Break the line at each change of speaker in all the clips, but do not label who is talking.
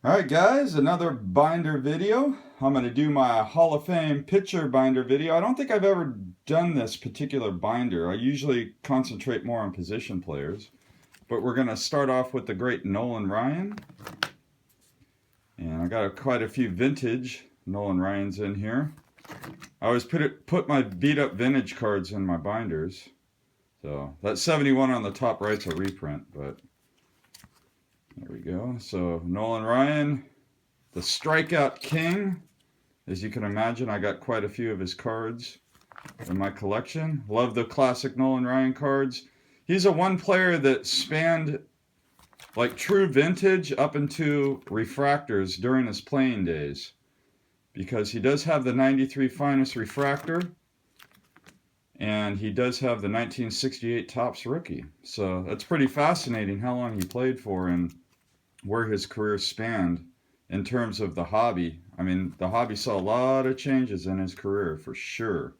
Alright guys, another binder video. I'm going to do my Hall of Fame pitcher binder video. I don't think I've ever done this particular binder. I usually concentrate more on position players. But we're going to start off with the great Nolan Ryan. And I got quite a few vintage Nolan Ryans in here. I always put my beat up vintage cards in my binders. So that 71 on the top right's a reprint, but there we go. So Nolan Ryan, the strikeout king. As you can imagine, I got quite a few of his cards in my collection. Love the classic Nolan Ryan cards. He's a one player that spanned like true vintage up into refractors during his playing days, because he does have the 93 finest refractor and he does have the 1968 Topps rookie. So that's pretty fascinating how long he played for and where his career spanned in terms of the hobby. I mean, the hobby saw a lot of changes in his career for sure.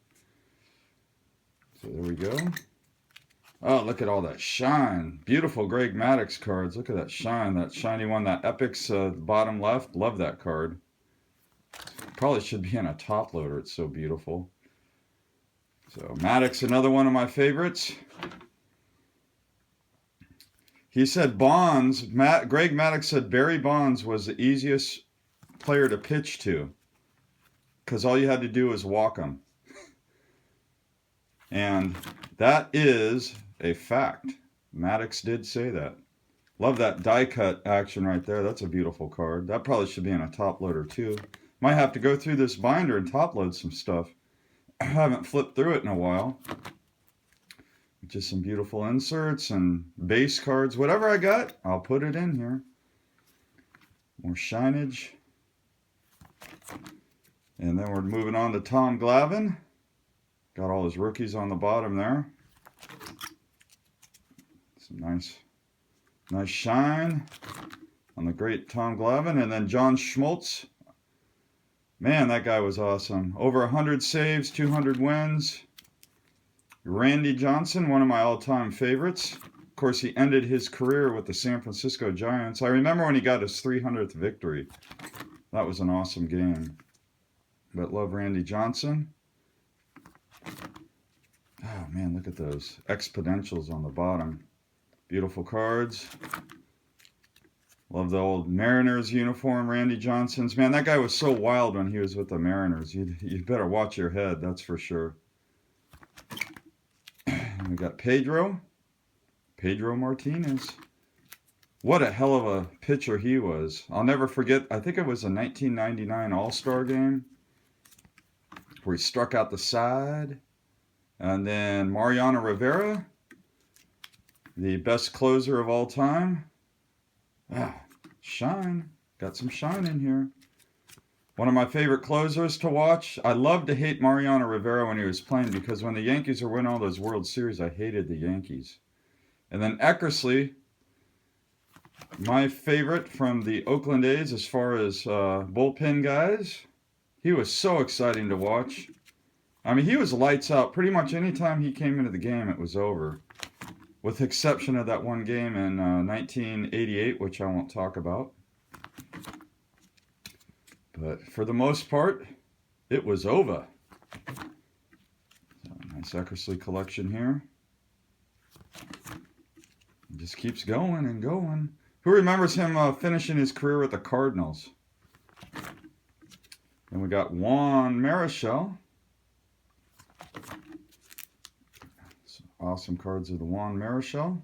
So there we go. Oh, look at all that shine. Beautiful Greg Maddux cards. Look at that shine. That shiny one, that Epic's bottom left. Love that card. Probably should be in a top loader. It's so beautiful. So Maddux, another one of my favorites. He said Bonds, Greg Maddux said Barry Bonds was the easiest player to pitch to because all you had to do was walk him. And that is a fact. Maddux did say that. Love that die cut action right there. That's a beautiful card. That probably should be in a top loader too. Might have to go through this binder and top load some stuff. I haven't flipped through it in a while. Just some beautiful inserts and base cards. Whatever I got, I'll put it in here. More shinage. And then we're moving on to Tom Glavine. Got all his rookies on the bottom there. Some nice shine on the great Tom Glavine. And then John Schmaltz. Man, that guy was awesome. Over 100 saves, 200 wins. Randy Johnson, one of my all-time favorites. Of course, he ended his career with the San Francisco Giants. I remember when he got his 300th victory. That was an awesome game. But love Randy Johnson. Oh, man, look at those exponentials on the bottom. Beautiful cards. Love the old Mariners uniform, Randy Johnson's. Man, that guy was so wild when he was with the Mariners. You'd better watch your head, that's for sure. We got Pedro Martinez. What a hell of a pitcher he was. I'll never forget, I think it was a 1999 All-Star game where he struck out the side. And then Mariano Rivera, the best closer of all time. Ah, shine. Got some shine in here. One of my favorite closers to watch. I loved to hate Mariano Rivera when he was playing because when the Yankees were winning all those World Series, I hated the Yankees. And then Eckersley, my favorite from the Oakland A's as far as bullpen guys. He was so exciting to watch. I mean, he was lights out. Pretty much any time he came into the game, it was over. With the exception of that one game in 1988, which I won't talk about. But for the most part, it was over. So, nice Eckersley collection here. It just keeps going and going. Who remembers him finishing his career with the Cardinals? And we got Juan Marichal. Some awesome cards of the Juan Marichal.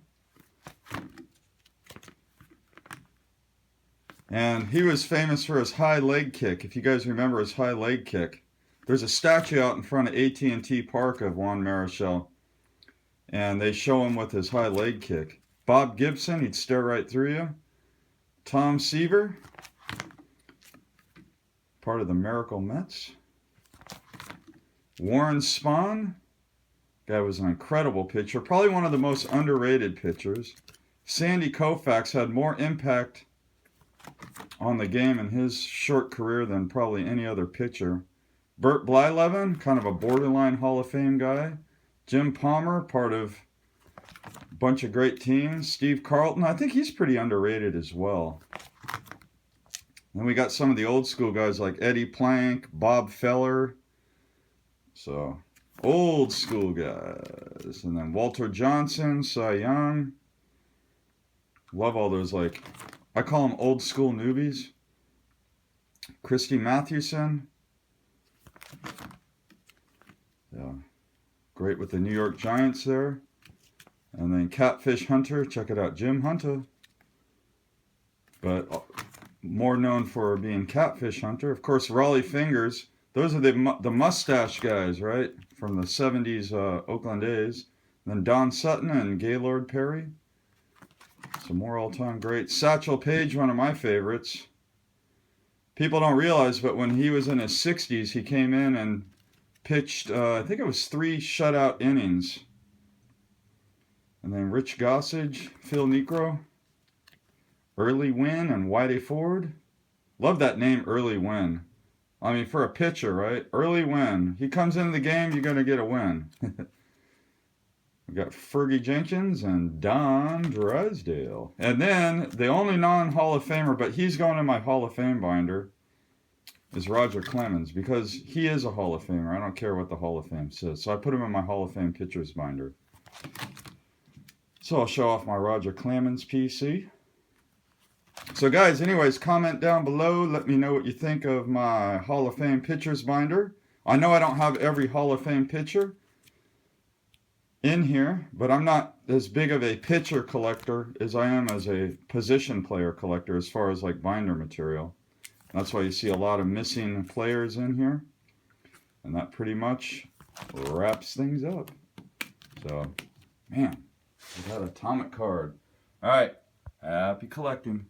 And he was famous for his high leg kick. If you guys remember his high leg kick, there's a statue out in front of AT&T Park of Juan Marichal, and they show him with his high leg kick. Bob Gibson, he'd stare right through you. Tom Seaver, part of the Miracle Mets. Warren Spahn, guy was an incredible pitcher, probably one of the most underrated pitchers. Sandy Koufax had more impact on the game in his short career than probably any other pitcher. Bert Blyleven, kind of a borderline Hall of Fame guy. Jim Palmer, part of a bunch of great teams. Steve Carlton, I think he's pretty underrated as well. Then we got some of the old school guys like Eddie Plank, Bob Feller. So, old school guys. And then Walter Johnson, Cy Young. Love all those, like, I call them old school newbies. Christy Mathewson. Yeah. Great with the New York Giants there. And then Catfish Hunter. Check it out. Jim Hunter. But more known for being Catfish Hunter. Of course, Raleigh Fingers. Those are the mustache guys, right? From the 70s Oakland A's. And then Don Sutton and Gaylord Perry. Some more all-time greats. Satchel Paige, one of my favorites. People don't realize, but when he was in his 60s, he came in and pitched, I think it was 3 shutout innings. And then Rich Gossage, Phil Necro, Early Wynn, and Whitey Ford. Love that name, Early Wynn. I mean, for a pitcher, right? Early Wynn. He comes into the game, you're going to get a win. We got Fergie Jenkins and Don Drysdale. And then the only non-Hall of Famer, but he's going in my Hall of Fame binder, is Roger Clemens, because he is a Hall of Famer. I don't care what the Hall of Fame says. So I put him in my Hall of Fame pitchers binder. So I'll show off my Roger Clemens PC. So guys, anyways, comment down below. Let me know what you think of my Hall of Fame pitchers binder. I know I don't have every Hall of Fame pitcher in here, but I'm not as big of a pitcher collector as I am as a position player collector as far as like binder material. That's why you see a lot of missing players in here. And that pretty much wraps things up. So, man, we got an atomic card. All right, happy collecting.